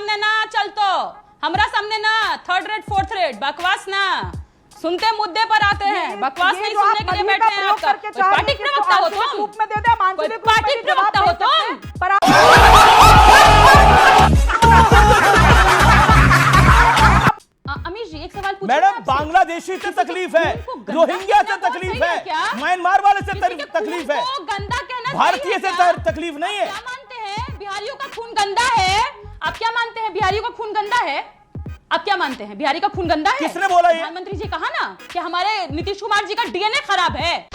सामने ना चल तो, हमरा सामने ना, थर्ड रेट फोर्थ रेट बकवास ना, सुनते मुद्दे पर आते हैं, बकवास नहीं सुनने के लिए बैठे हैं। आपका पार्टी प्रवक्ता हो तुम, पार्टी प्रवक्ता हो तुम। अमीश जी एक सवाल पूछूं मैडम, बांग्लादेशी से तकलीफ है, रोहिंग्या से तकलीफ है, म्यांमार वाले से तकलीफ है, गंदा कहना भारतीय से तकलीफ नहीं है। क्या मानते हैं बिहारियों का खून गंदा है? आप क्या मानते हैं बिहारियों का खून गंदा है? आप क्या मानते हैं बिहारी का खून गंदा है? किसने बोला ये? प्रधानमंत्री जी कहा ना कि हमारे नीतीश कुमार जी का डीएनए खराब है।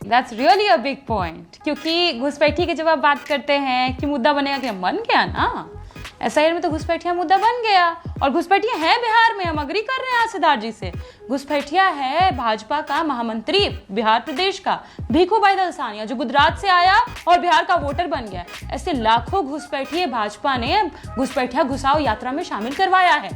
That's really a big point, क्योंकि घुसपैठी की जब आप बात करते हैं कि मुद्दा बनेगा, कि बन गया ना एसआईआर में, तो घुसपैठिया मुद्दा बन गया। और घुसपैठिया है बिहार में, हम अग्री कर रहे हैं सिद्धार्थ जी से। घुसपैठिया है भाजपा का महामंत्री बिहार प्रदेश का भीखू भाई दलसानिया, जो गुजरात से आया और बिहार का वोटर बन गया। ऐसे लाखों घुसपैठिए भाजपा ने घुसपैठिया घुसाओ यात्रा में शामिल करवाया है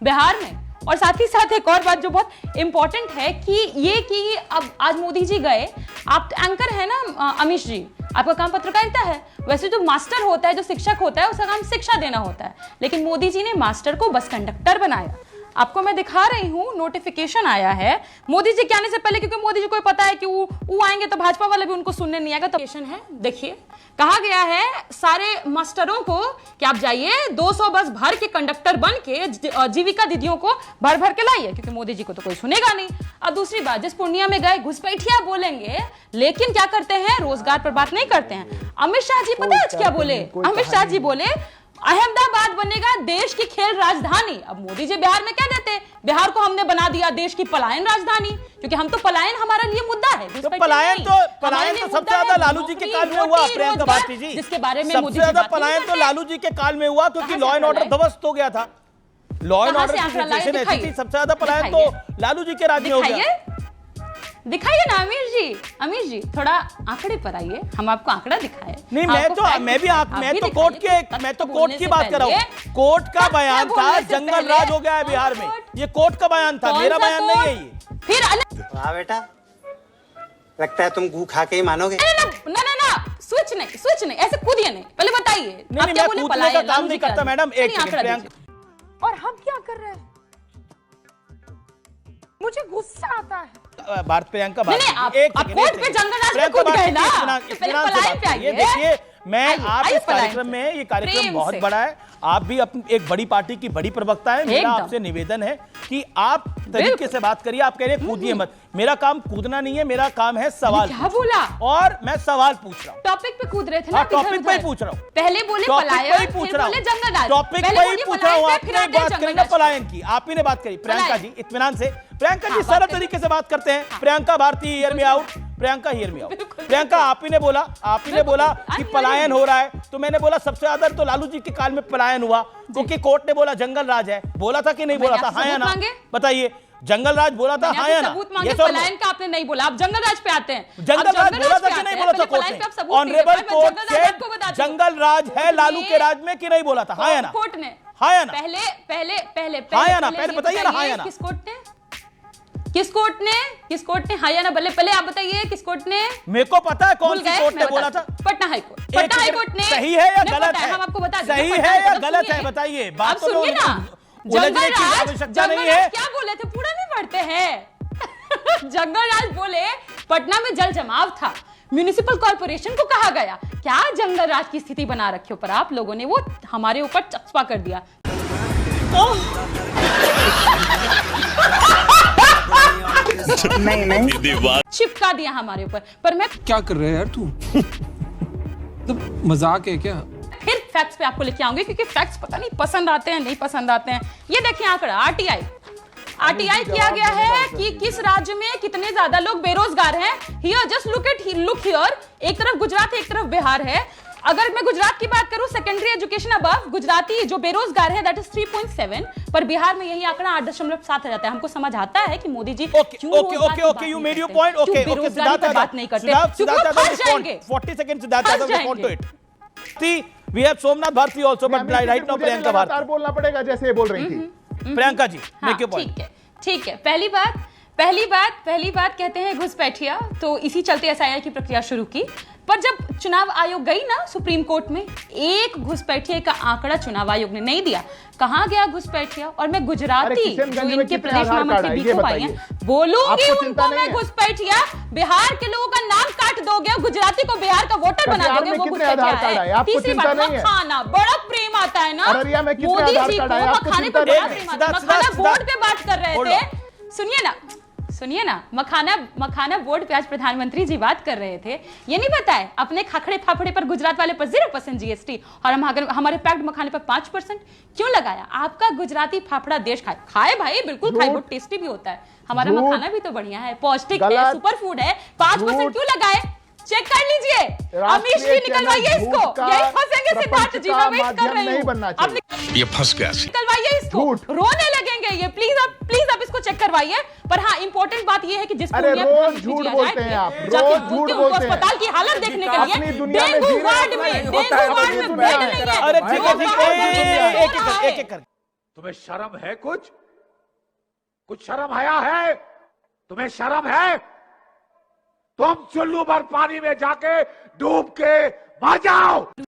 बिहार में। और साथ ही साथ एक और बात जो बहुत इंपॉर्टेंट है कि अब आज मोदी जी गए, आप एंकर है ना अमीश जी, आपका काम पत्रकारिता है। वैसे जो मास्टर होता है, जो शिक्षक होता है, उसका काम शिक्षा देना होता है, लेकिन मोदी जी ने मास्टर को बस कंडक्टर बनाया। आपको मैं दिखा रही हूँ, नोटिफिकेशन आया है मोदी जी के आने से पहले, क्योंकि मोदी जी को पता है कि वो आएंगे तो भाजपा वाले भी उनको सुनने नहीं आएगा। तो है, देखिए कहा गया है सारे मास्टरों को कि आप जाइए 200 बस भर के कंडक्टर बन के जीविका दीदियों को भर भर के लाइए, क्योंकि मोदी जी को तो कोई सुनेगा नहीं। और दूसरी बात, जिस पूर्णिया में गए घुसपैठिया बोलेंगे, लेकिन क्या करते हैं, रोजगार पर बात नहीं करते हैं। अमित शाह जी पता है आज क्या बोले? अमित शाह जी बोले अहमदाबाद बनेगा देश की खेल राजधानी। अब मोदी जी बिहार में क्या देते, बिहार को हमने बना दिया देश की पलायन राजधानी, क्योंकि हम तो पलायन हमारे लिए मुद्दा है। तो पलायन तो सबसे ज्यादा लालू जी के काल में हुआ, प्रियंका भारती जी, जिसके बारे में सबसे ज्यादा पलायन तो लालू जी के काल में हुआ, क्योंकि लॉ एंड ऑर्डर ध्वस्त हो गया था। लॉ एंड ऑर्डर की सिचुएशन ऐसी थी, सबसे ज्यादा पलायन तो लालू जी के राज में हो गया। दिखाइए ना अमीर जी थोड़ा आंकड़े पर आइए, हम आपको आंकड़ा दिखाए। नहीं, मैं तो कोर्ट की बात कर रहा हूँ। कोर्ट का बयान था जंगल राज हो गया है बिहार में, ये कोर्ट का बयान था, मेरा बयान नहीं है ये। फिर वाह बेटा, लगता है तुम गू खा के ही मानोगे। ना स्विच नहीं, ऐसे कूदिए नहीं, पहले बताइए। नहीं, मैं कूदने का काम नहीं करता मैडम। एक सेकंड, और हम क्या कर रहे हैं? मुझे गुस्सा आता है। भारत प्रियंका भारती, आप कोर्ट पे जंगल राज में कूद गए ना, पहले पलायन पे आइए। ये देखिए, मैं आप इस कार्यक्रम में, ये कार्यक्रम बहुत बड़ा है, आप भी अपनी एक बड़ी पार्टी की बड़ी प्रवक्ता है, मेरा आपसे निवेदन है कि आप तरीके से बात करिए। आप कह रहे हैं कूदिए मत, मेरा काम कूदना नहीं है, मेरा काम है सवाल। क्या बोला? और मैं सवाल पूछ रहा हूँ, टॉपिक पे कूद रहे थे ना, टॉपिक पे ही पूछ रहा हूँ। पहले बोले पलायन, फिर बोले जंगल राज, टॉपिक पे ही पूछ रहा हूँ। आपने बात करी ना पलायन की, आप ही ने बात करी। प्रियंका जी इत्मीनान से, प्रियंका जी सरल तरीके से बात करते हैं। Priyanka Bharati hear me out, Priyanka hear me out. Priyanka, आप ही ने बोला कि पलायन हो रहा है, तो मैंने बोला सबसे ज्यादा तो लालू जी के काल में पलायन हुआ, क्योंकि कोर्ट ने बोला जंगल राज है। बोला था कि नहीं बोला था? हाँ या ना बताइए। जंगल राज बोला था, हाँ या ना? पलायन का आपने नहीं बोला, आप जंगल राज पे आते हैं। जंगल राज बोला था कि नहीं बोला था कोर्ट ने? ऑनरेबल कोर्ट से जंगल राज है लालू के राज में कि नहीं बोला था? हाँ या ना? कोर्ट ने हाँ या ना? पहले हाँ या ना? पहले बताइए ना, हाँ या ना? किस कोर्ट ने हाँ या ना? पहले आप बताइए किस कोर्ट ने? मेरे को पता है कौन सी कोर्ट ने बोला था। पटना हाईकोर्ट ने। सही है या गलत है? हम आपको बता दें, सही है या गलत है बताइए। बात तो सुनिए ना, उलझने की आवश्यकता नहीं है। क्या बोले थे, पूरा नहीं पढ़ते हैं। जंगल राज बोले पटना में जल जमाव था, म्युनिसिपल कॉर्पोरेशन को कहा गया। क्या जंगल राज की स्थिति बना रखी ऊपर आप लोगों ने, वो हमारे ऊपर चस्पा कर दिया। नहीं चिपका दिया हमारे ऊपर। पर मैं क्या कर रहे हैं यार तू? तो मजाक है क्या? फिर फैक्ट्स पे आपको लेके आऊंगी, क्योंकि फैक्ट्स पता नहीं पसंद आते हैं नहीं पसंद आते हैं। ये देखिए आंकड़ा, आरटीआई किया गया है कि किस राज्य में कितने ज्यादा लोग बेरोजगार हैं। हियर जस्ट लुक हियर, एक तरफ गुजरात है, एक तरफ बिहार है। अगर मैं गुजरात की बात करूं, सेकेंडरी एजुकेशन अबव गुजराती जो बेरोजगार है दैट इज 3.7, पर बिहार में यही आंकड़ा 8.7 आ जाता है। हमको समझ आता है कि Modi ji okay you made your point. Okay Siddharth बात नहीं करते, 40 second Siddharth Yadav respond to it. We have Somnath Bharti also, but right now Priyanka Bharti. बोलना पड़ेगा जैसे ये बोल रही थी। प्रियंका जी हाँ, मेक योर पॉइंट। ठीक है। पहली बात कहते हैं घुसपैठिया, तो इसी चलते एसआईआर की प्रक्रिया शुरू की। पर जब चुनाव आयोग गई ना सुप्रीम कोर्ट में, एक घुसपैठिए का आंकड़ा चुनाव आयोग ने नहीं दिया। कहां गया घुसपैठिया? और मैं गुजराती जो इनके प्रदेश महामंत्री बीकू भाई हैं, बोलूंगी उनको मैं घुसपैठिया। बिहार के लोगों का नाम काट दोगे, गुजराती को बिहार का वोटर बना दोगे, वो घुसपैठिया है। तीसरी बात, मखाना बड़ा प्रेम आता है ना मोदी जी को, मखाने पर बड़ा प्रेम आता है। मखाना बोर्ड पे बात कर रहे थे, सुनिए ना, मखाना बोर्ड पे आज प्रधानमंत्री जी बात कर रहे थे। ये नहीं पता है अपने खाखड़े फाफड़े पर गुजरात वाले पर 0% जीएसटी, और हमारे पैक्ड मखाने पर 5% क्यों लगाया? आपका गुजराती फाफड़ा देश खाए भाई, बिल्कुल खाए, बहुत टेस्टी भी होता है। हमारा मखाना भी तो बढ़िया है, पौष्टिक है, सुपर फूड है। 5% क्यों लगाए? चेक कर लीजिए, अमीश जी निकलवाइए इसको, यही फंसेंगे सिद्धार्थ जी, मैं वेट कर रही हूं। ये फंस गया। निकलवाइए इसको, रोने लगेंगे ये। प्लीज आप इसको चेक करवाइए। पर हाँ, इंपॉर्टेंट बात ये है कि जिस रोज झूठ बोलते हैं आप, रोज झूठ बोलते हैं। अस्पताल की हालत देखने के लिए डेंगू वार्ड में बेड नहीं है। अरे ठीक है, एक-एक कर। तुम्हें शर्म है? कुछ शर्म आया है? तुम्हें शर्म है? तुम चुल्लू भर पानी में जाके डूब के मर जाओ।